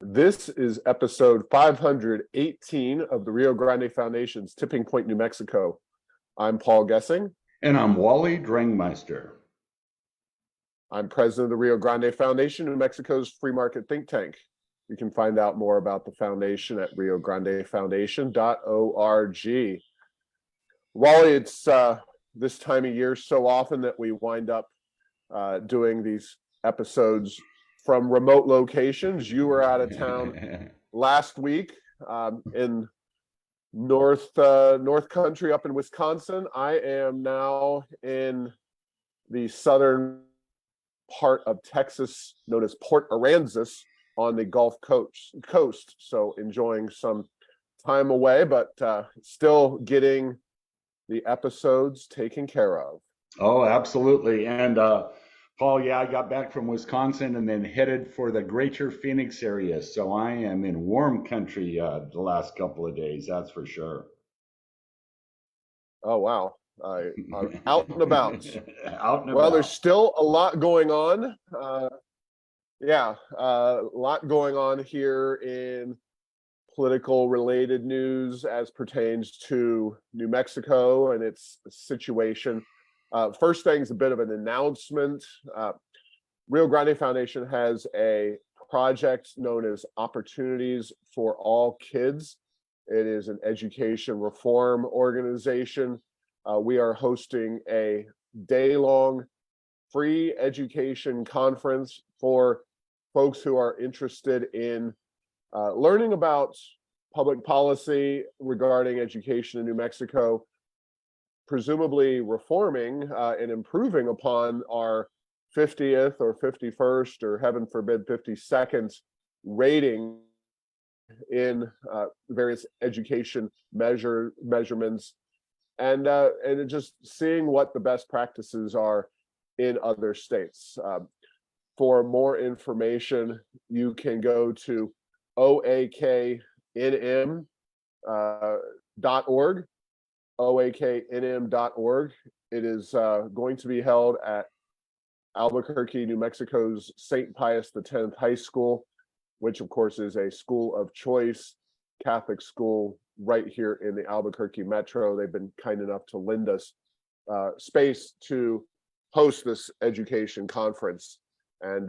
This is episode 518 of the Rio Grande Foundation's Tipping Point, New Mexico. I'm Paul Gessing. And I'm Wally Drangmeister. I'm president of the Rio Grande Foundation, New Mexico's free market think tank. You can find out more about the foundation at riograndefoundation.org. Wally, it's this time of year so often that we wind up doing these episodes from remote locations. You were out of town last week in North Country up in Wisconsin. I am now in the southern part of Texas known as Port Aransas on the Gulf Coast. So enjoying some time away, but still getting the episodes taken care of. Oh, absolutely. And Paul, I got back from Wisconsin and then headed for the greater Phoenix area. So I am in warm country the last couple of days, that's for sure. Oh, wow. Out and about. Out and well, about. There's still a lot going on. A lot going on here in political related news as pertains to New Mexico and its situation. First thing is a bit of an announcement. Rio Grande Foundation has a project known as Opportunities for All Kids. It is an education reform organization. We are hosting a day-long free education conference for folks who are interested in learning about public policy regarding education in New Mexico, presumably reforming and improving upon our 50th or 51st or heaven forbid 52nd rating in various education measurements, and just seeing what the best practices are in other states. For more information, you can go to oaknm.org. oaknm.org. It is going to be held at Albuquerque, New Mexico's St. Pius X High School, which of course is a school of choice, Catholic school right here in the Albuquerque metro. They've been kind enough to lend us space to host this education conference, and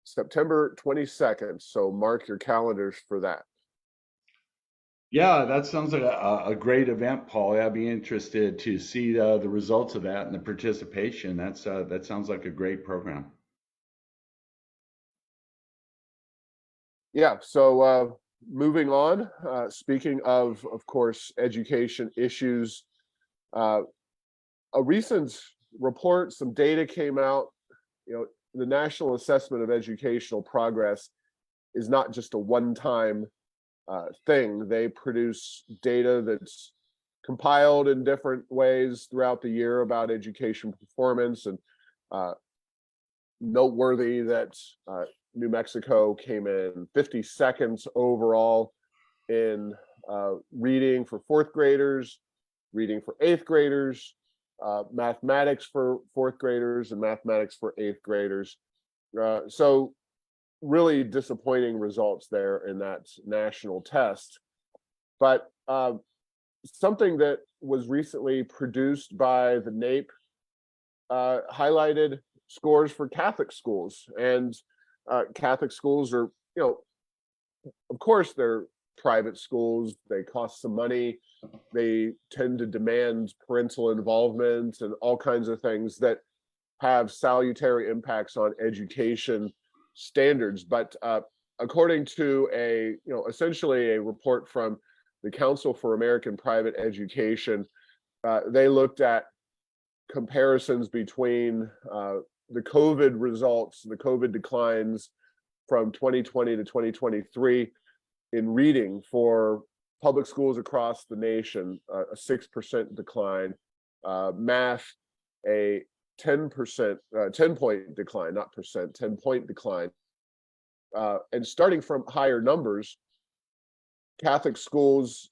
September 22nd. So mark your calendars for that. Yeah, that sounds like a great event, Paul. I'd be interested to see the results of that and the participation. That sounds like a great program. Yeah, so moving on, speaking of course, education issues, a recent report, some data came out. The National Assessment of Educational Progress is not just a one-time thing. They produce data that's compiled in different ways throughout the year about education performance, and noteworthy that New Mexico came in 52nd overall in reading for fourth graders, reading for eighth graders, mathematics for fourth graders, and mathematics for eighth graders. So really disappointing results there in that national test. But something that was recently produced by the NAEP highlighted scores for Catholic schools. And Catholic schools are, of course, they're private schools. They cost some money. They tend to demand parental involvement and all kinds of things that have salutary impacts on education standards. But according to essentially a report from the Council for American Private Education, they looked at comparisons between the COVID results, the COVID declines from 2020 to 2023 in reading for public schools across the nation, a 6% decline, math, a 10-point decline, not percent, 10-point decline. And starting from higher numbers, Catholic schools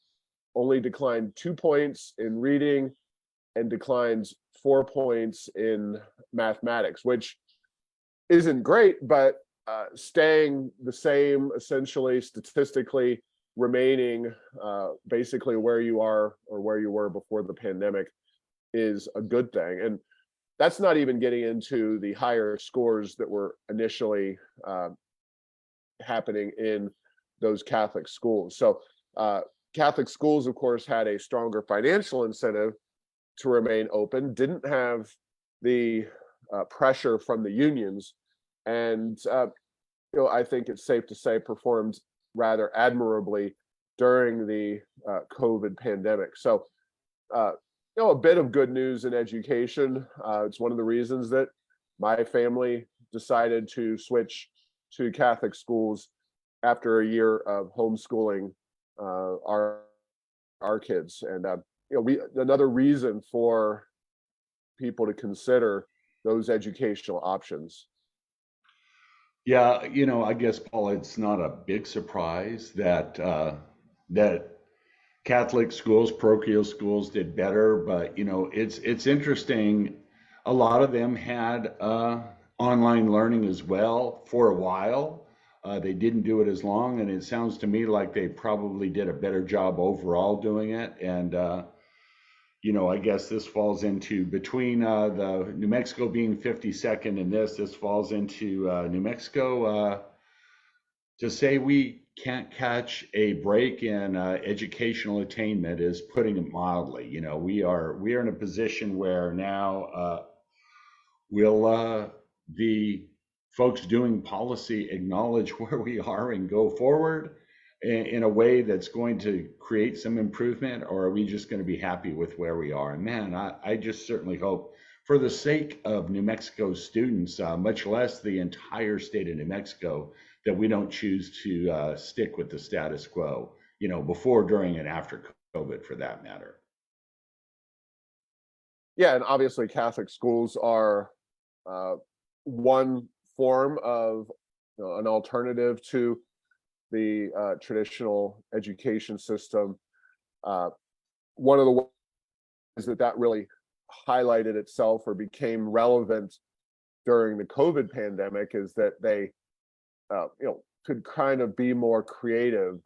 only declined 2 points in reading and declines 4 points in mathematics, which isn't great, but staying the same, essentially, statistically remaining basically where you are or where you were before the pandemic is a good thing. And that's not even getting into the higher scores that were initially happening in those Catholic schools. So Catholic schools, of course, had a stronger financial incentive to remain open, didn't have the pressure from the unions, and I think it's safe to say performed rather admirably during the COVID pandemic. So, a bit of good news in education. It's one of the reasons that my family decided to switch to Catholic schools after a year of homeschooling our kids. And another reason for people to consider those educational options. Yeah, I guess, Paul, it's not a big surprise that that Catholic schools, parochial schools did better, but it's interesting. A lot of them had online learning as well for a while. They didn't do it as long, and it sounds to me like they probably did a better job overall doing it. And I guess this falls into between the New Mexico being 52nd and this falls into New Mexico to say we can't catch a break in educational attainment is putting it mildly. We are in a position where now will the folks doing policy acknowledge where we are and go forward in a way that's going to create some improvement, or are we just going to be happy with where we are? And man, I just certainly hope, for the sake of New Mexico students, much less the entire state of New Mexico, that we don't choose to stick with the status quo, before, during, and after COVID, for that matter. Yeah, and obviously Catholic schools are one form of an alternative to the traditional education system. One of the ways that really highlighted itself or became relevant during the COVID pandemic is that they, could kind of be more creative.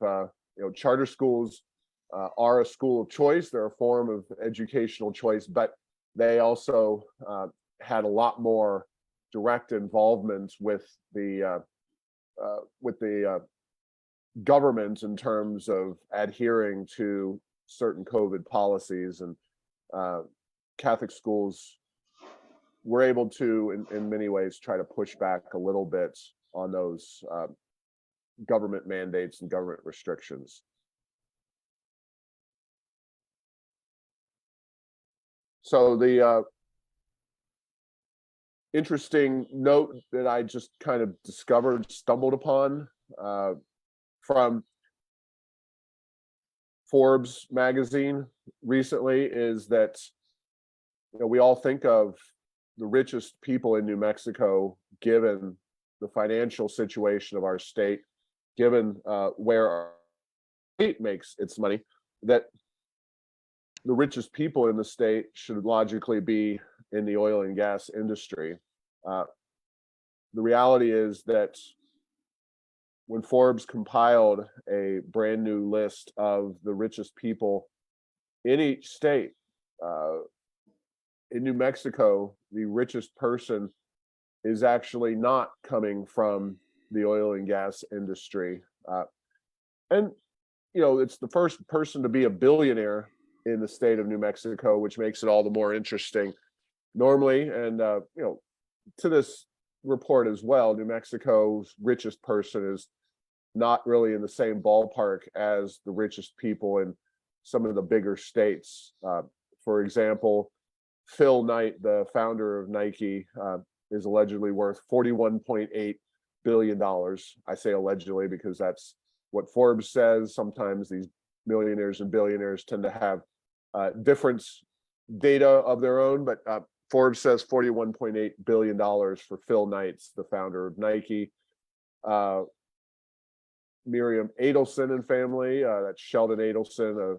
Charter schools are a school of choice; they're a form of educational choice, but they also had a lot more direct involvement with the government in terms of adhering to certain COVID policies, and Catholic schools were able to, in many ways, try to push back a little bit on those government mandates and government restrictions. So the interesting note that I just kind of stumbled upon from Forbes magazine recently is that we all think of the richest people in New Mexico, given the financial situation of our state, given where our state makes its money, that the richest people in the state should logically be in the oil and gas industry. The reality is that when Forbes compiled a brand new list of the richest people in each state, in New Mexico, the richest person is actually not coming from the oil and gas industry. And it's the first person to be a billionaire in the state of New Mexico, which makes it all the more interesting. Normally, and to this report as well, New Mexico's richest person is not really in the same ballpark as the richest people in some of the bigger states. For example, Phil Knight, the founder of Nike, is allegedly worth $41.8 billion. I say allegedly because that's what Forbes says. Sometimes these millionaires and billionaires tend to have different data of their own, but Forbes says $41.8 billion for Phil Knight, the founder of Nike. Miriam Adelson and family, that's Sheldon Adelson,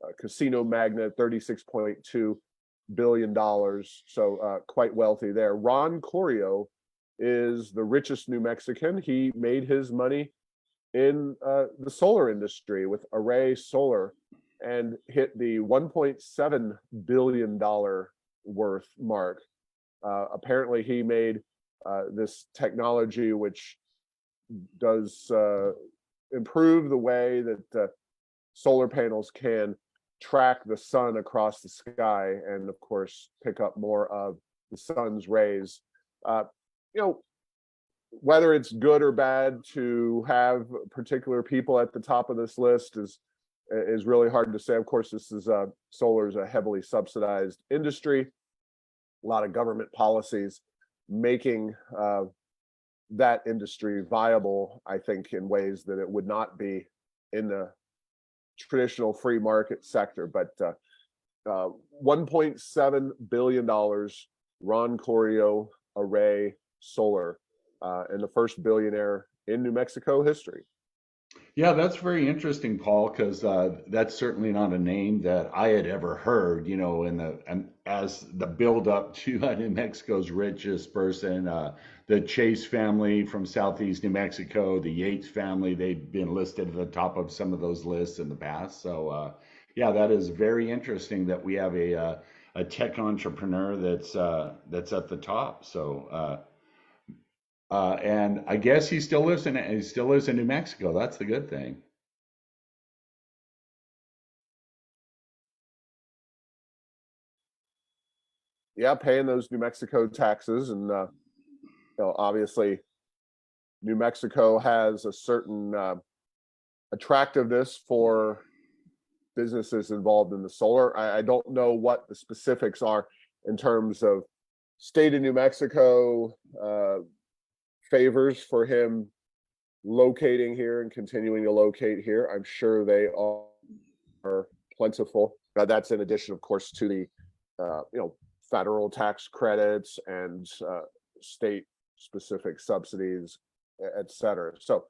a casino magnate, $36.2 billion. So quite wealthy there. Ron Corio is the richest New Mexican. He made his money in the solar industry with Array Solar and hit the $1.7 billion worth mark. Apparently, he made this technology which does improve the way that solar panels can track the sun across the sky and, of course, pick up more of the sun's rays. You know, whether it's good or bad to have particular people at the top of this list is really hard to say. Of course, this is solar is a heavily subsidized industry. A lot of government policies making that industry viable, I think, in ways that it would not be in the traditional free market sector. But $1.7 billion, Ron Corio, Array Solar, and the first billionaire in New Mexico history. Yeah, that's very interesting, Paul, because that's certainly not a name that I had ever heard. And as the build up to New Mexico's richest person, the Chase family from Southeast New Mexico, the Yates family, they've been listed at the top of some of those lists in the past. So, yeah, that is very interesting that we have a tech entrepreneur that's at the top. So. And I guess he still lives in New Mexico. That's the good thing. Yeah, paying those New Mexico taxes, and obviously, New Mexico has a certain attractiveness for businesses involved in the solar. I don't know what the specifics are in terms of state of New Mexico favors for him locating here and continuing to locate here. I'm sure they are plentiful. That's in addition, of course, to the federal tax credits and state specific subsidies, et cetera. So,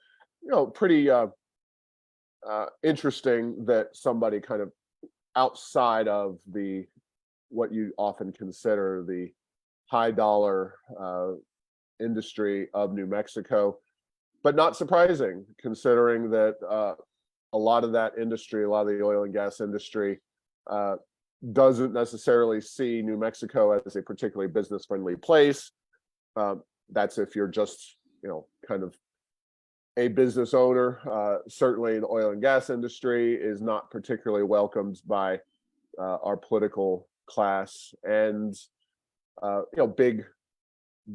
pretty interesting that somebody kind of outside of what you often consider the high dollar industry of New Mexico, but not surprising considering that a lot of that industry, a lot of the oil and gas industry, doesn't necessarily see New Mexico as a particularly business-friendly place. That's if you're just, kind of a business owner. Certainly, the oil and gas industry is not particularly welcomed by our political class, and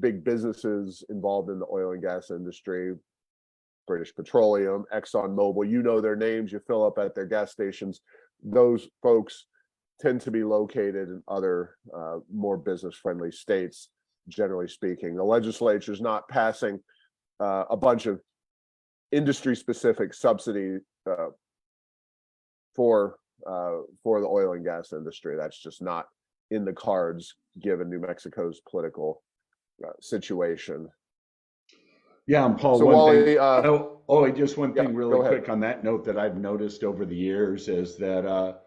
big businesses involved in the oil and gas industry, British Petroleum, ExxonMobil, their names, you fill up at their gas stations. Those folks tend to be located in other more business-friendly states, generally speaking. The legislature is not passing a bunch of industry-specific subsidy for the oil and gas industry. That's just not in the cards given New Mexico's political situation. Yeah, and Paul, so one Wally, thing. Just one thing, really go quick ahead. on that note that I've noticed over the years is that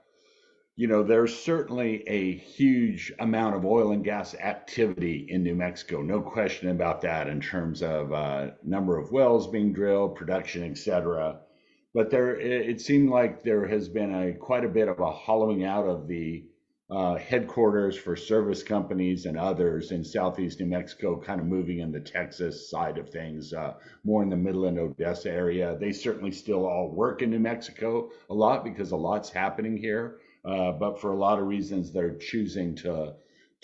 there's certainly a huge amount of oil and gas activity in New Mexico. No question about that in terms of number of wells being drilled, production, etc. But it seemed like there has been quite a bit of a hollowing out of the headquarters for service companies and others in Southeast New Mexico, kind of moving in the Texas side of things, more in the Midland, Odessa area. They certainly still all work in New Mexico a lot because a lot's happening here. But for a lot of reasons, they're choosing to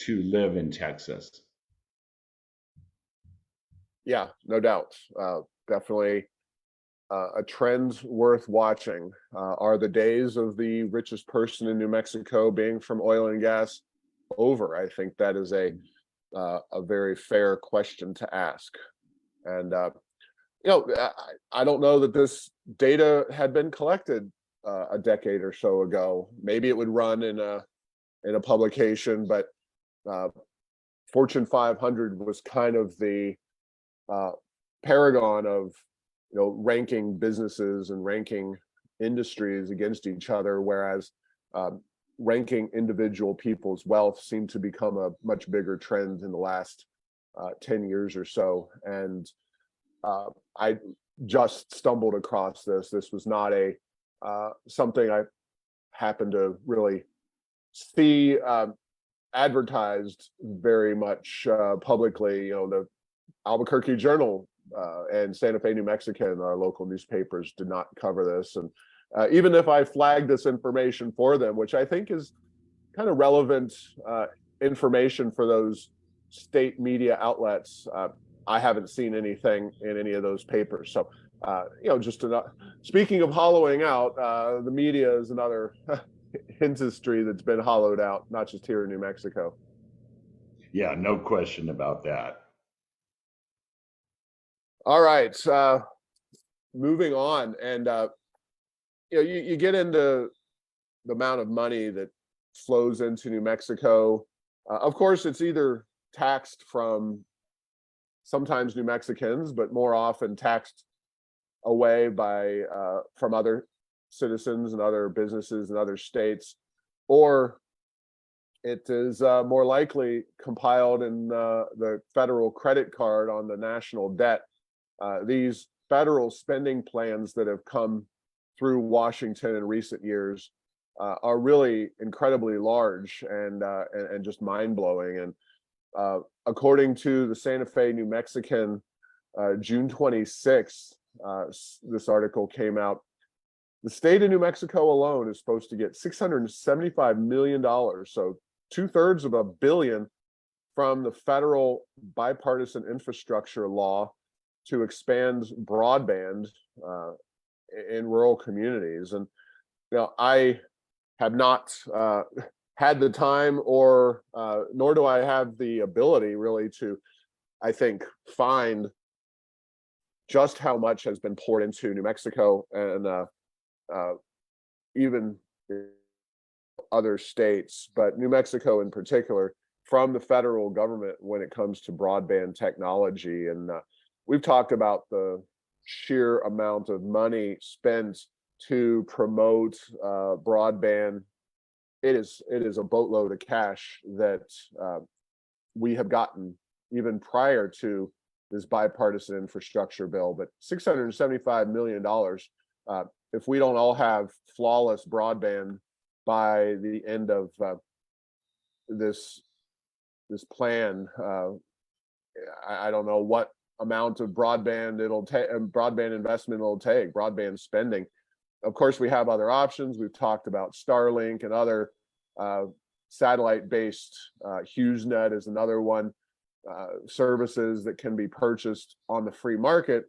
live in Texas. Yeah, no doubt. Definitely a trend worth watching. Are the days of the richest person in New Mexico being from oil and gas over? I think that is a very fair question to ask. And I don't know that this data had been collected a decade or so ago. Maybe it would run in a publication, but Fortune 500 was kind of the paragon of ranking businesses and ranking industries against each other, whereas ranking individual people's wealth seemed to become a much bigger trend in the last 10 years or so. And I just stumbled across this. This was not a something I happened to really see advertised very much publicly. The Albuquerque Journal and Santa Fe, New Mexican, our local newspapers, did not cover this. And even if I flagged this information for them, which I think is kind of relevant information for those state media outlets, I haven't seen anything in any of those papers. So, just speaking of hollowing out, the media is another industry that's been hollowed out, not just here in New Mexico. Yeah, no question about that. All right, moving on, and you get into the amount of money that flows into New Mexico. Of course, it's either taxed from sometimes New Mexicans, but more often taxed away by from other citizens and other businesses in other states, or it is more likely compiled in the federal credit card on the national debt. These federal spending plans that have come through Washington in recent years are really incredibly large and just mind-blowing. And according to the Santa Fe, New Mexican, June 26th, this article came out. The state of New Mexico alone is supposed to get $675 million, so 2/3 of $1 billion, from the federal bipartisan infrastructure law to expand broadband in rural communities. And I have not had the time, or nor do I have the ability really to, I think, find just how much has been poured into New Mexico and even other states, but New Mexico in particular, from the federal government when it comes to broadband technology. And we've talked about the sheer amount of money spent to promote broadband. It is a boatload of cash that we have gotten even prior to this bipartisan infrastructure bill. But $675 million, if we don't all have flawless broadband by the end of this plan, I don't know what amount of broadband it'll take, broadband investment it'll take, broadband spending. Of course, we have other options. We've talked about Starlink and other satellite-based, HughesNet is another one, services that can be purchased on the free market.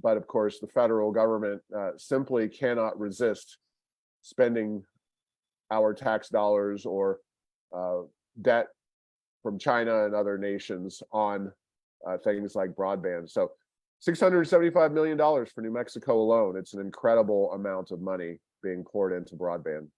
But of course, the federal government simply cannot resist spending our tax dollars or debt from China and other nations on things like broadband. So $675 million for New Mexico alone. It's an incredible amount of money being poured into broadband.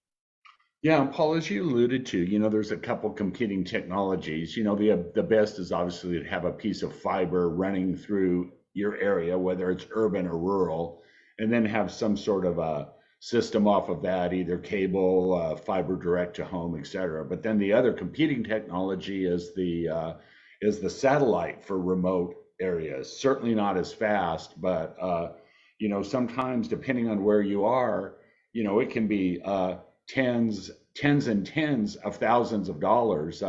Yeah, Paul, as you alluded to, there's a couple competing technologies. The best is obviously to have a piece of fiber running through your area, whether it's urban or rural, and then have some sort of a system off of that, either cable, fiber direct to home, et cetera. But then the other competing technology is the satellite for remote areas. Certainly not as fast, but sometimes depending on where you are, it can be tens and tens of thousands of dollars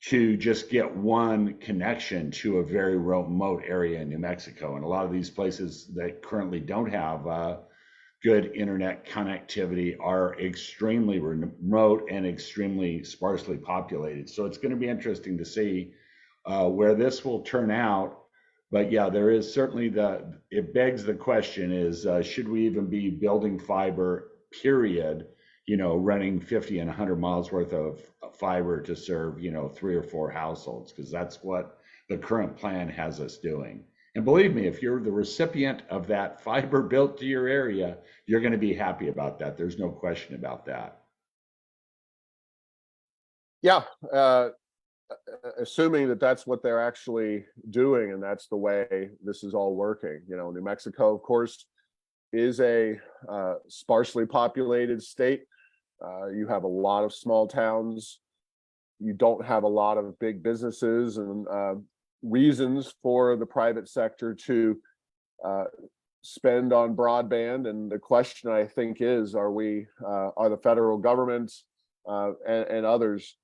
to just get one connection to a very remote area in New Mexico. And a lot of these places that currently don't have good internet connectivity are extremely remote and extremely sparsely populated. So it's going to be interesting to see where this will turn out. But yeah, there is certainly it begs the question is, should we even be building fiber, period, running 50 and 100 miles worth of fiber to serve, 3 or 4 households, because that's what the current plan has us doing. And believe me, if you're the recipient of that fiber built to your area, you're going to be happy about that. There's no question about that. Yeah, assuming that that's what they're actually doing and that's the way this is all working. New Mexico, of course, is a sparsely populated state. You have a lot of small towns. You don't have a lot of big businesses, and reasons for the private sector to spend on broadband. And the question, I think, is, are the federal government and others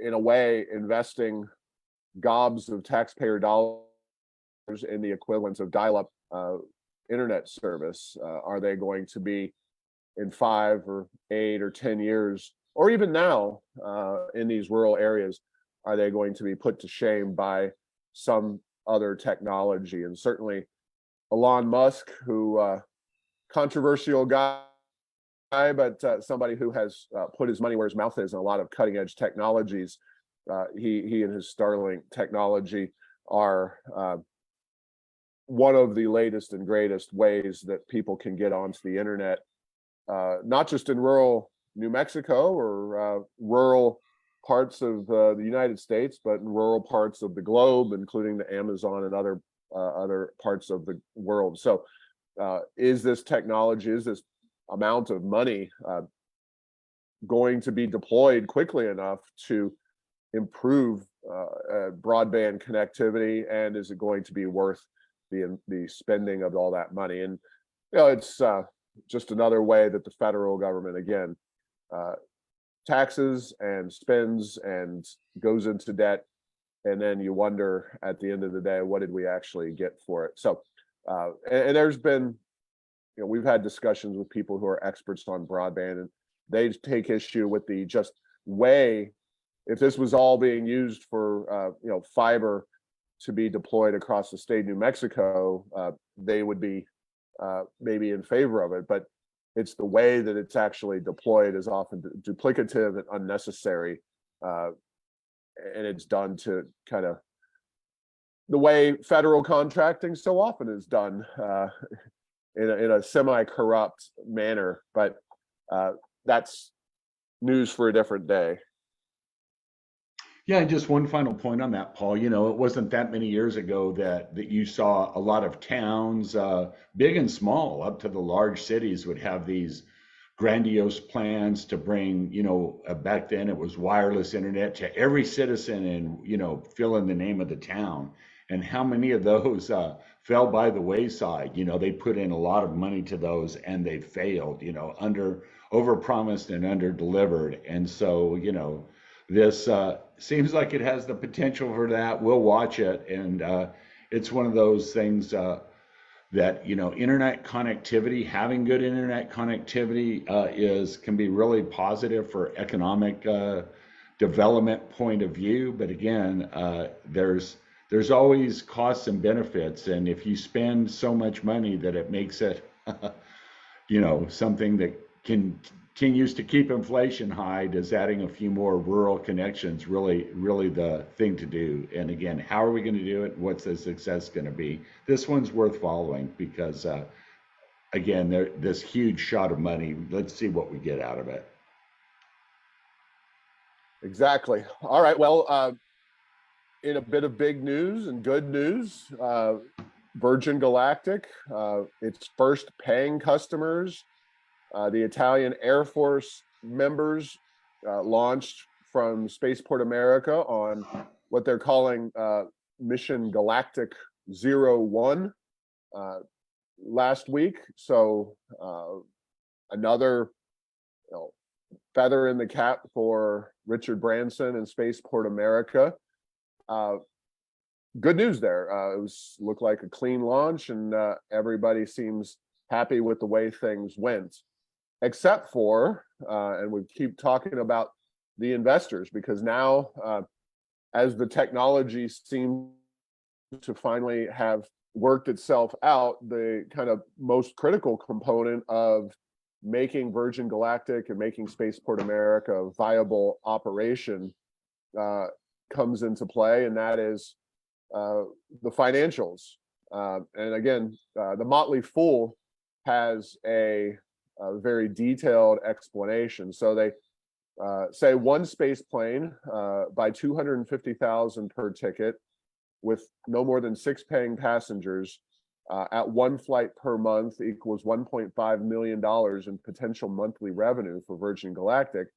in a way investing gobs of taxpayer dollars in the equivalent of dial-up internet service? Are they going to be, in 5 or 8 or 10 years, or even now, in these rural areas, are they going to be put to shame by some other technology? And certainly Elon Musk, who controversial guy, but somebody who has put his money where his mouth is in a lot of cutting edge technologies. He and his Starlink technology are one of the latest and greatest ways that people can get onto the internet, not just in rural New Mexico or rural parts of the United States, but in rural parts of the globe, including the Amazon and other parts of the world. So is this technology, is this amount of money going to be deployed quickly enough to improve broadband connectivity, and is it going to be worth the spending of all that money? And it's just another way that the federal government, again, taxes and spends and goes into debt, and then you wonder at the end of the day, what did we actually get for it? So and there's been, we've had discussions with people who are experts on broadband, and they take issue with the just way, if this was all being used for fiber to be deployed across the state of New Mexico, they would be maybe in favor of it. But it's the way that it's actually deployed is often duplicative and unnecessary, and it's done to kind of the way federal contracting so often is done, in a semi-corrupt manner. But that's news for a different day. Yeah, and just one final point on that, Paul. It wasn't that many years ago that you saw a lot of towns, big and small, up to the large cities, would have these grandiose plans to bring, back then it was wireless internet to every citizen, and fill in the name of the town. And how many of those fell by the wayside? They put in a lot of money to those, and they failed. Over promised and under delivered. And so this seems like it has the potential for that. We'll watch it, and it's one of those things that internet connectivity, having good internet connectivity, can be really positive for economic development point of view. But again, there's always costs and benefits, and if you spend so much money that it makes it something that continues to keep inflation high, does adding a few more rural connections really the thing to do? And again, how are we going to do it? What's the success going to be? This one's worth following because, again, this huge shot of money. Let's see what we get out of it. Exactly. All right. Well, in a bit of big news and good news, Virgin Galactic, its first paying customers, the Italian Air Force members, launched from Spaceport America on what they're calling Mission Galactic 01 last week. So another feather in the cap for Richard Branson and Spaceport America. Good news there. It looked like a clean launch, and everybody seems happy with the way things went, except for, and we keep talking about the investors, because now, as the technology seems to finally have worked itself out, the kind of most critical component of making Virgin Galactic and making Spaceport America a viable operation comes into play, and that is the financials. And again, the Motley Fool has a very detailed explanation. So they say one space plane by $250,000 per ticket, with no more than 6 paying passengers at one flight per month equals $1.5 million in potential monthly revenue for Virgin Galactic.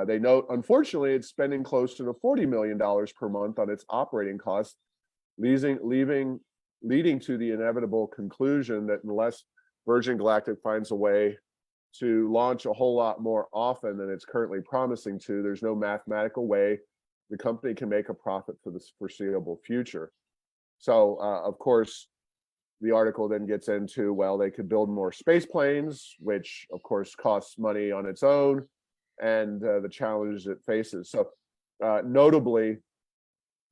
They note, unfortunately, it's spending close to $40 million per month on its operating costs, leading to the inevitable conclusion that unless Virgin Galactic finds a way to launch a whole lot more often than it's currently promising to, there's no mathematical way the company can make a profit for the foreseeable future. So, of course, the article then gets into, well, they could build more space planes, which of course costs money on its own, and the challenges it faces. So, notably,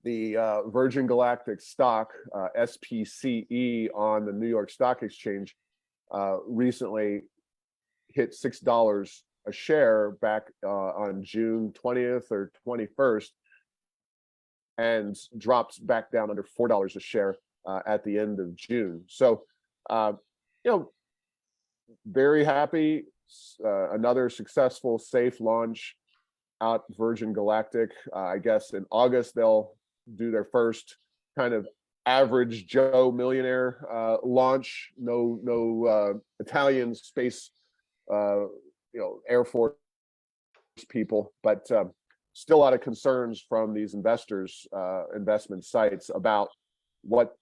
the Virgin Galactic stock, SPCE, on the New York Stock Exchange recently hit $6 a share back on June 20th or 21st, and dropped back down under $4 a share at the end of June. So, you know, very happy. Another successful, safe launch out Virgin Galactic. I guess in August they'll do their first kind of average Joe millionaire launch. No Italian space, Air Force people, but still a lot of concerns from these investors, investment sites, about what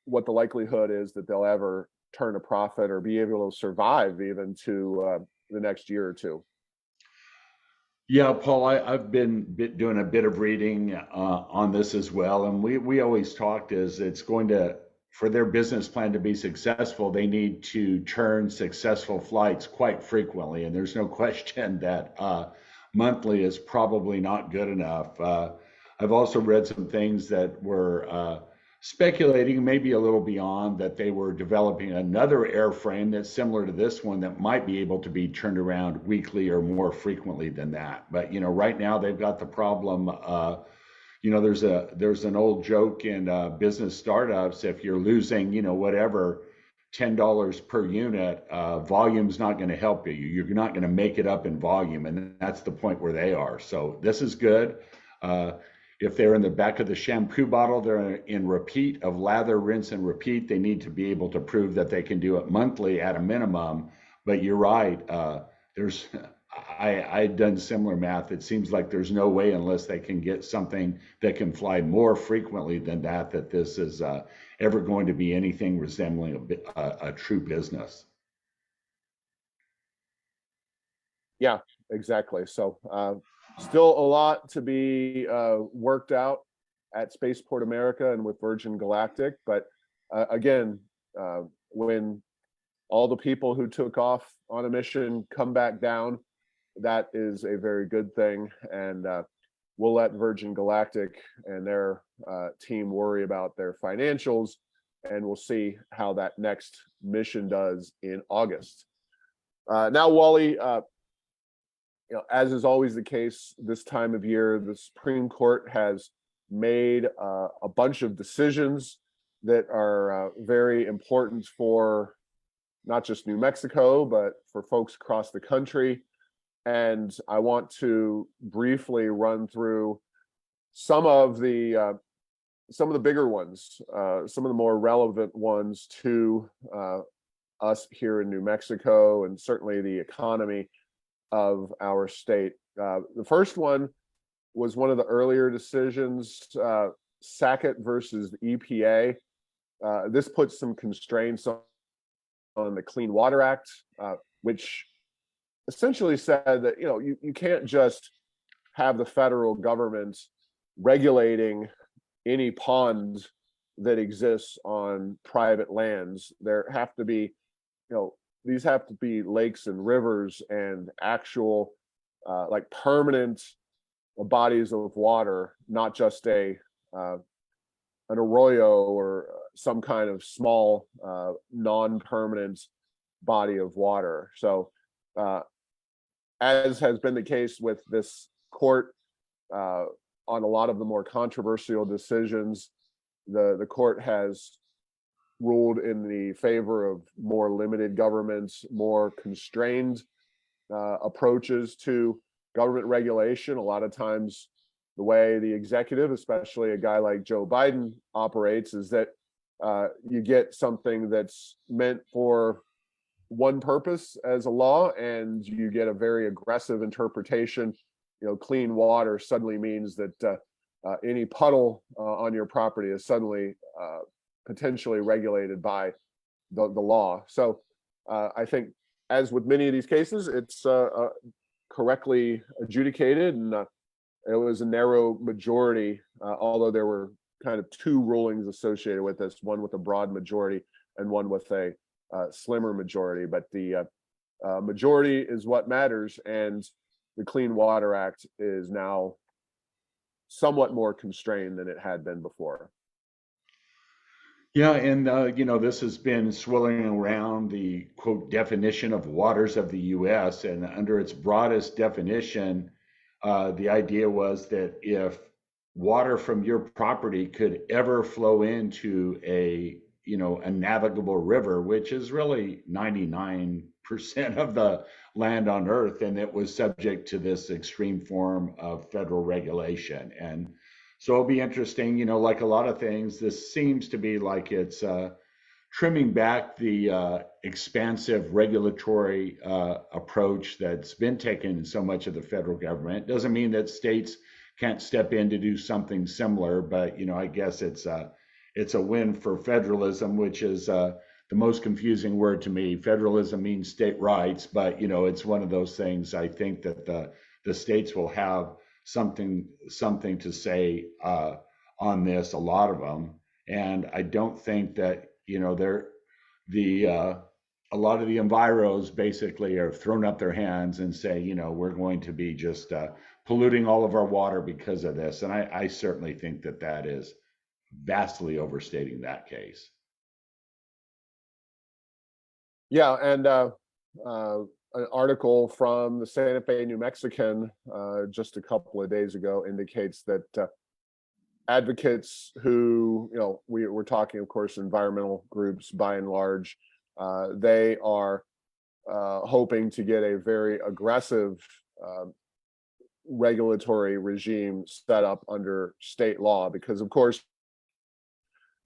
the likelihood is that they'll ever turn a profit or be able to survive even to the next year or two. Yeah, Paul, I've been doing a bit of reading on this as well, and we always talked is it's going to, for their business plan to be successful, they need to turn successful flights quite frequently, and there's no question that monthly is probably not good enough. I've also read some things that were speculating, maybe a little beyond, that they were developing another airframe that's similar to this one that might be able to be turned around weekly or more frequently than that. But right now they've got the problem. There's an old joke in business startups: if you're losing, whatever, $10 per unit, volume's not going to help you. You're not going to make it up in volume, and that's the point where they are. So this is good. If they're in the back of the shampoo bottle, they're in repeat of lather, rinse, and repeat. They need to be able to prove that they can do it monthly at a minimum. But you're right. I'd done similar math. It seems like there's no way, unless they can get something that can fly more frequently than that this is ever going to be anything resembling a true business. Yeah, exactly. So still a lot to be worked out at Spaceport America and with Virgin Galactic. But again, when all the people who took off on a mission come back down, that is a very good thing. And we'll let Virgin Galactic and their team worry about their financials, and we'll see how that next mission does in August. Now, Wally, as is always the case this time of year, the Supreme Court has made a bunch of decisions that are very important for not just New Mexico, but for folks across the country. And I want to briefly run through some of the bigger ones, some of the more relevant ones to us here in New Mexico, and certainly the economy of our state. The first one was one of the earlier decisions, Sackett versus the EPA. This puts some constraints on the Clean Water Act, which essentially said that you can't just have the federal government regulating any pond that exists on private lands. There have to be, these have to be lakes and rivers and actual like permanent bodies of water, not just an arroyo or some kind of small non-permanent body of water. So as has been the case with this court on a lot of the more controversial decisions, the court has ruled in the favor of more limited governments, more constrained approaches to government regulation. A lot of times the way the executive, especially a guy like Joe Biden, operates is that you get something that's meant for one purpose as a law, and you get a very aggressive interpretation clean water suddenly means that any puddle on your property is suddenly potentially regulated by the law. So I think, as with many of these cases, it's correctly adjudicated, and it was a narrow majority, although there were kind of two rulings associated with this, one with a broad majority and one with a slimmer majority. But the majority is what matters, and the Clean Water Act is now somewhat more constrained than it had been before. Yeah, and this has been swirling around the quote definition of waters of the U.S. And under its broadest definition, the idea was that if water from your property could ever flow into a navigable river, which is really 99% of the land on Earth, and it was subject to this extreme form of federal regulation. And so it'll be interesting, like a lot of things, this seems to be like it's trimming back the expansive regulatory approach that's been taken in so much of the federal government. Doesn't mean that states can't step in to do something similar, but I guess it's a win for federalism, which is the most confusing word to me. Federalism means state rights, but it's one of those things. I think that the states will have something to say on this, a lot of them, and I don't think that they're a lot of the enviros basically are thrown up their hands and say, we're going to be just polluting all of our water because of this. And I certainly think that is vastly overstating that case. Yeah, and an article from the Santa Fe New Mexican just a couple of days ago indicates that advocates who, we're talking, of course, environmental groups by and large, they are hoping to get a very aggressive regulatory regime set up under state law, because, of course,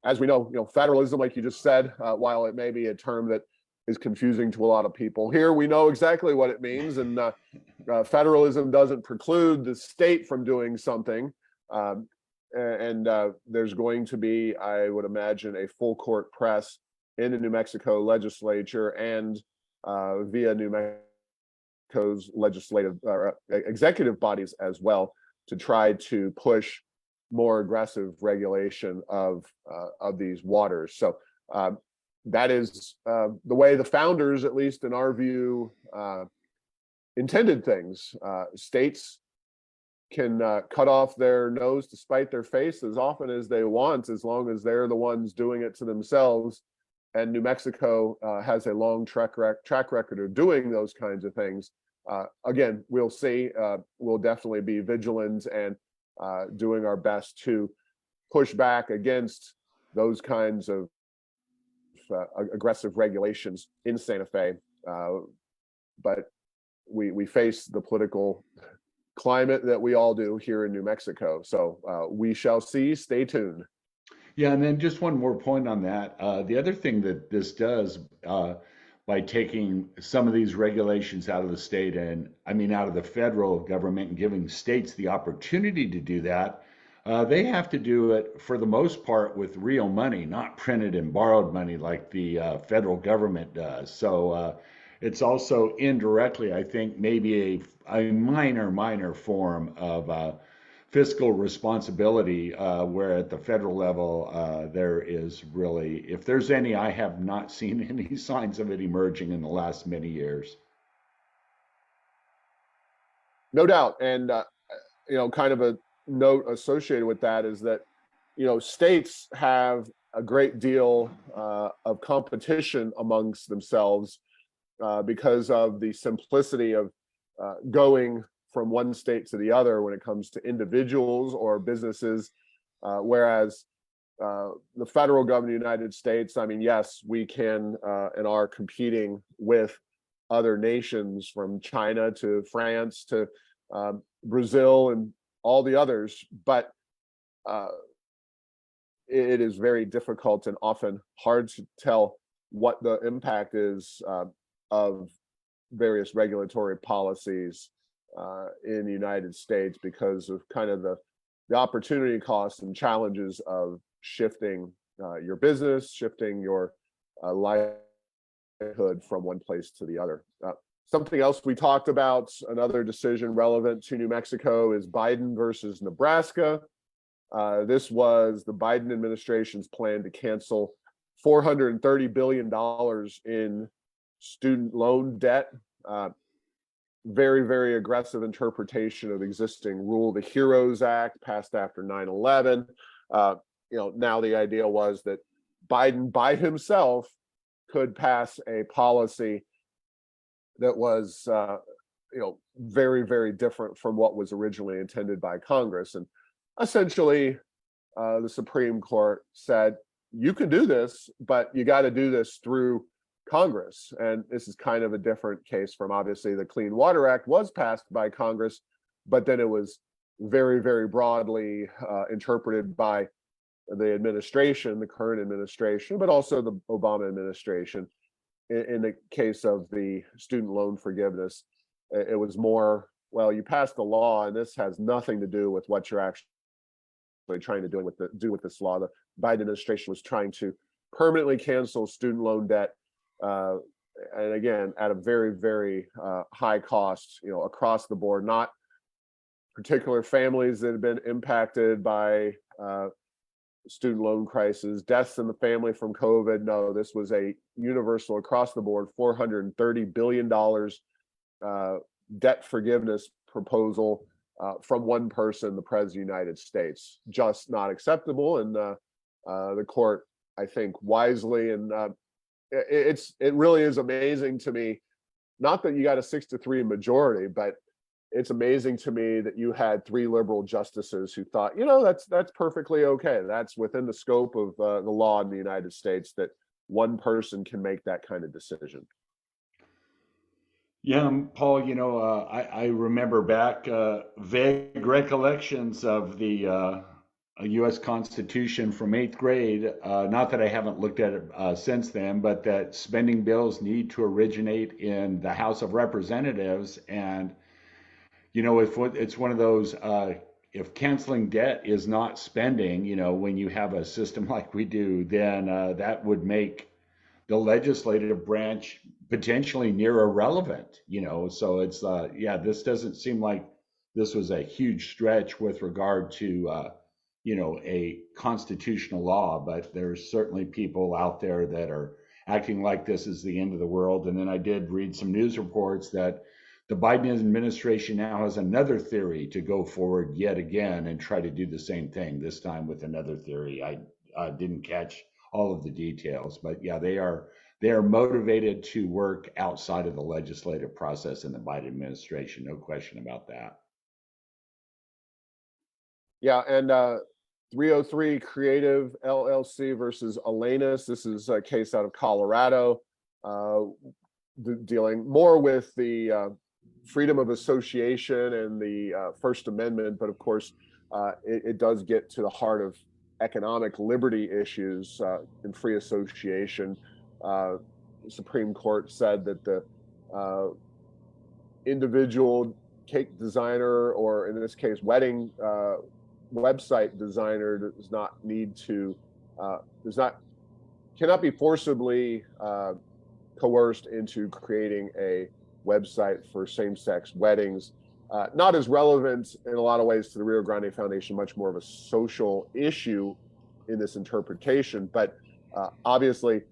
as we know, federalism, like you just said, while it may be a term that is confusing to a lot of people, here we know exactly what it means, and federalism doesn't preclude the state from doing something. And there's going to be, I would imagine, a full court press in the New Mexico legislature and via New Mexico's legislative executive bodies as well, to try to push more aggressive regulation of these waters. So that is the way the founders, at least in our view, intended things. States can cut off their nose to spite their face as often as they want, as long as they're the ones doing it to themselves. And New Mexico has a long track record of doing those kinds of things. Again, we'll see. We'll definitely be vigilant and doing our best to push back against those kinds of aggressive regulations in Santa Fe. But we face the political climate that we all do here in New Mexico. So we shall see. Stay tuned. Yeah, and then just one more point on that. The other thing that this does, by taking some of these regulations out of the state and out of the federal government and giving states the opportunity to do that, they have to do it for the most part with real money, not printed and borrowed money like the federal government does. So it's also indirectly, I think, maybe a minor form of fiscal responsibility, where at the federal level there is really, if there's any, I have not seen any signs of it emerging in the last many years. No doubt. And kind of a note associated with that is that states have a great deal of competition amongst themselves because of the simplicity of going from one state to the other when it comes to individuals or businesses, whereas the federal government of the United States, yes, we can and are competing with other nations, from China to France to Brazil and all the others, but it is very difficult and often hard to tell what the impact is of various regulatory policies in the United States because of kind of the opportunity costs and challenges of shifting your business, shifting your livelihood from one place to the other. Something else we talked about, another decision relevant to New Mexico, is Biden versus Nebraska. This was the Biden administration's plan to cancel $430 billion in student loan debt. Very, very aggressive interpretation of existing rule. The HEROES Act passed after 9/11. Now the idea was that Biden by himself could pass a policy that was, very, very different from what was originally intended by Congress. And essentially, the Supreme Court said, you can do this, but you got to do this through Congress. And this is kind of a different case from, obviously, the Clean Water Act was passed by Congress, but then it was very, very broadly interpreted by the administration, the current administration, but also the Obama administration. In the case of the student loan forgiveness, it was more, well, you passed the law, and this has nothing to do with what you're actually trying to do with this law. The Biden administration was trying to permanently cancel student loan debt, and again, at a very, very high cost, across the board, not particular families that have been impacted by student loan crisis, deaths in the family from COVID. No, this was a universal, across the board, $430 billion debt forgiveness proposal from one person, the President of the United States. Just not acceptable. And the court, I think, wisely, and it really is amazing to me, not that you got a 6-3 majority, but it's amazing to me that you had 3 liberal justices who thought, that's perfectly okay. That's within the scope of the law in the United States, that one person can make that kind of decision. Yeah, Paul, I remember back vague recollections of the U.S. Constitution from 8th grade. Not that I haven't looked at it since then, but that spending bills need to originate in the House of Representatives. And if it's one of those, if canceling debt is not spending, when you have a system like we do, then that would make the legislative branch potentially near irrelevant, So it's, this doesn't seem like this was a huge stretch with regard to, a constitutional law, but there's certainly people out there that are acting like this is the end of the world. And then I did read some news reports that the Biden administration now has another theory to go forward yet again and try to do the same thing, this time with another theory. I didn't catch all of the details, but yeah, they are motivated to work outside of the legislative process in the Biden administration. No question about that. Yeah, and 303 Creative LLC versus Elenis. This is a case out of Colorado, dealing more with the freedom of association and the First Amendment, but of course, it does get to the heart of economic liberty issues in free association. The Supreme Court said that the individual cake designer, or in this case, wedding website designer, does not need to, cannot be forcibly coerced into creating a website for same-sex weddings. Not as relevant in a lot of ways to the Rio Grande Foundation, much more of a social issue in this interpretation. But obviously,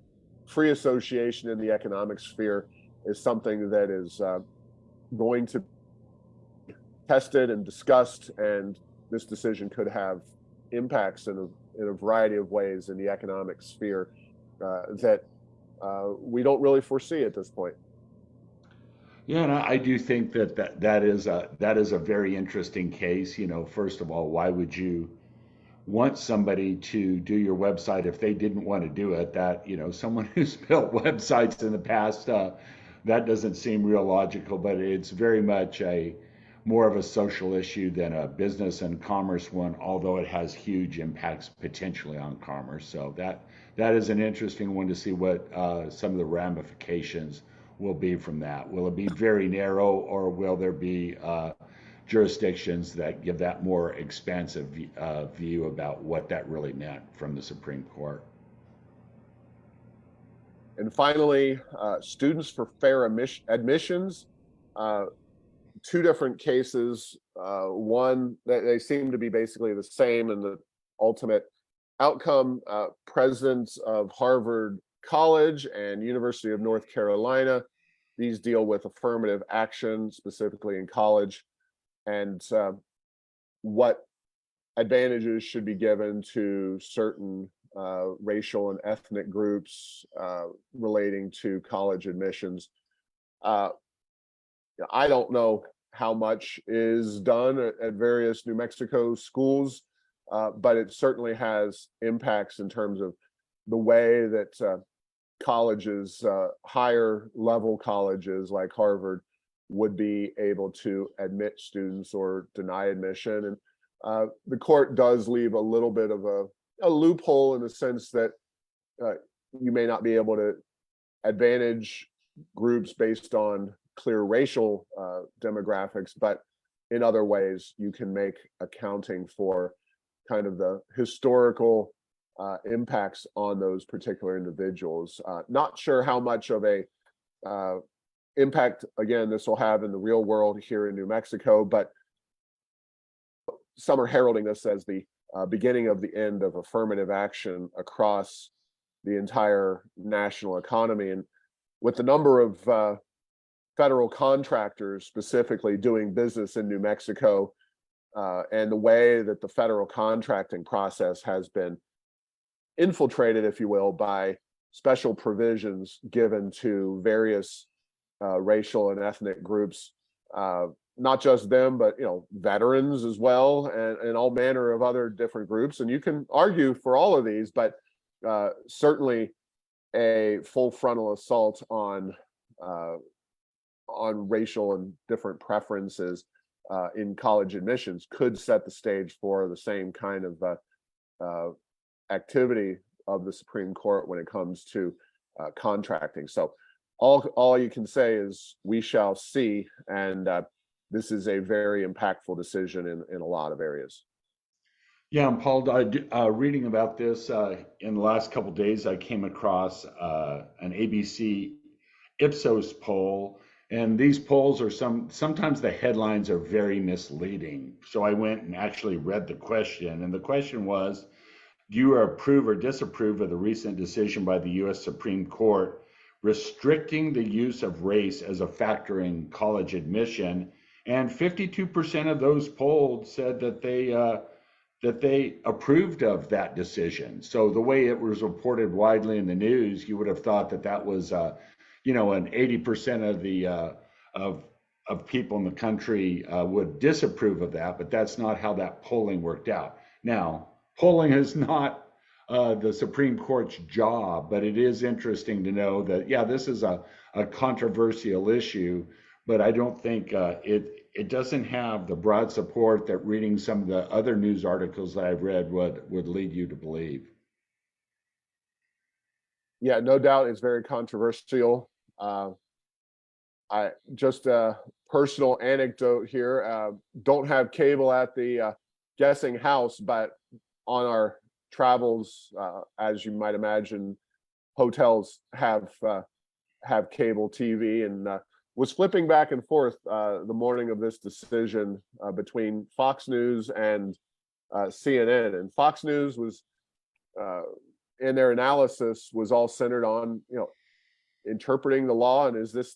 free association in the economic sphere is something that is going to be tested and discussed, and this decision could have impacts in a variety of ways in the economic sphere that we don't really foresee at this point. Yeah, and I do think that is a very interesting case. First of all, why would you want somebody to do your website if they didn't want to do it? That, someone who's built websites in the past, that doesn't seem real logical, but it's very much more of a social issue than a business and commerce one, although it has huge impacts potentially on commerce. So that is an interesting one to see what some of the ramifications will be from that. Will it be very narrow, or will there be jurisdictions that give that more expansive view about what that really meant from the Supreme Court? And finally, students for fair admissions, two different cases. One, they seem to be basically the same in the ultimate outcome. Presidents of Harvard College and University of North Carolina, these deal with affirmative action, specifically in college, and what advantages should be given to certain racial and ethnic groups relating to college admissions. I don't know how much is done at various New Mexico schools, but it certainly has impacts in terms of the way that colleges, higher level colleges like Harvard, would be able to admit students or deny admission. And the court does leave a little bit of a loophole in the sense that you may not be able to advantage groups based on clear racial demographics, but in other ways you can make accounting for kind of the historical impacts on those particular individuals. Not sure how much of a impact, again, this will have in the real world here in New Mexico, but some are heralding this as the beginning of the end of affirmative action across the entire national economy. And with the number of federal contractors specifically doing business in New Mexico, and the way that the federal contracting process has been infiltrated, if you will, by special provisions given to various racial and ethnic groups, not just them, but veterans as well, and all manner of other different groups. And you can argue for all of these, but certainly a full frontal assault on racial and different preferences in college admissions could set the stage for the same kind of activity of the Supreme Court when it comes to contracting. So all you can say is we shall see, and this is a very impactful decision in a lot of areas. Yeah, and Paul, reading about this in the last couple of days, I came across an ABC Ipsos poll, and these polls are sometimes the headlines are very misleading. So I went and actually read the question, and the question was, do you approve or disapprove of the recent decision by the U.S. Supreme Court restricting the use of race as a factor in college admission? And 52% of those polled said that they approved of that decision. So the way it was reported widely in the news, you would have thought that was, an 80% of the of people in the country would disapprove of that, but that's not how that polling worked out. Now, polling is not the Supreme Court's job, but it is interesting to know that, yeah, this is a controversial issue, but I don't think it doesn't have the broad support that reading some of the other news articles that I've read would lead you to believe. Yeah, no doubt it's very controversial. I just a personal anecdote here. Don't have cable at the guessing house, but on our travels, as you might imagine, hotels have cable TV, and was flipping back and forth the morning of this decision between Fox News and CNN. And Fox News was in their analysis was all centered on interpreting the law, and is this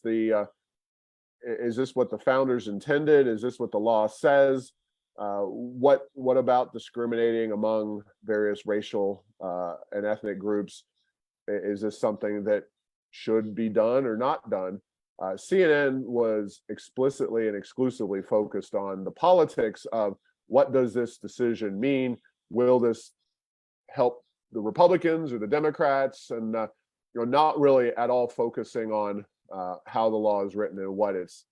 what the founders intended? Is this what the law says? What about discriminating among various racial and ethnic groups? Is this something that should be done or not done? CNN was explicitly and exclusively focused on the politics of what does this decision mean? Will this help the Republicans or the Democrats? And not really at all focusing on how the law is written and what it's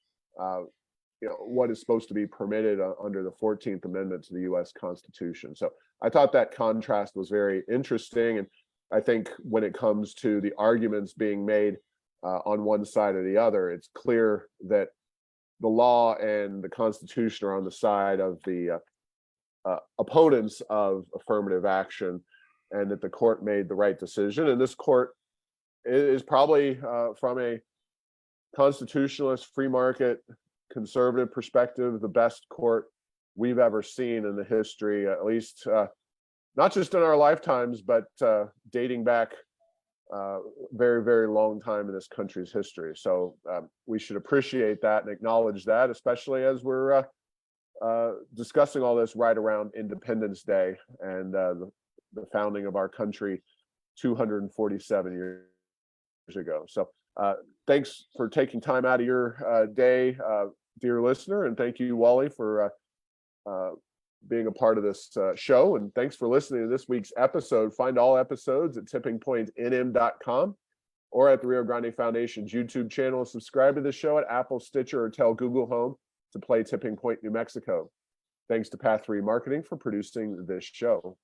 what is supposed to be permitted under the 14th Amendment to the U.S. Constitution. So I thought that contrast was very interesting. And I think when it comes to the arguments being made on one side or the other. It's clear that the law and the Constitution are on the side of the opponents of affirmative action, and that the court made the right decision. And this court is probably, from a constitutionalist, free market, conservative perspective, the best court we've ever seen in the history, at least not just in our lifetimes, but dating back very, very long time in this country's history. So we should appreciate that and acknowledge that, especially as we're discussing all this right around Independence Day and the founding of our country 247 years ago. So thanks for taking time out of your day, dear listener, and thank you, Wally, for being a part of this show. And thanks for listening to this week's episode. Find all episodes at tippingpointnm.com or at the Rio Grande Foundation's YouTube channel. Subscribe to the show at Apple, Stitcher, or tell Google Home to play Tipping Point New Mexico. Thanks to Path 3 Marketing for producing this show.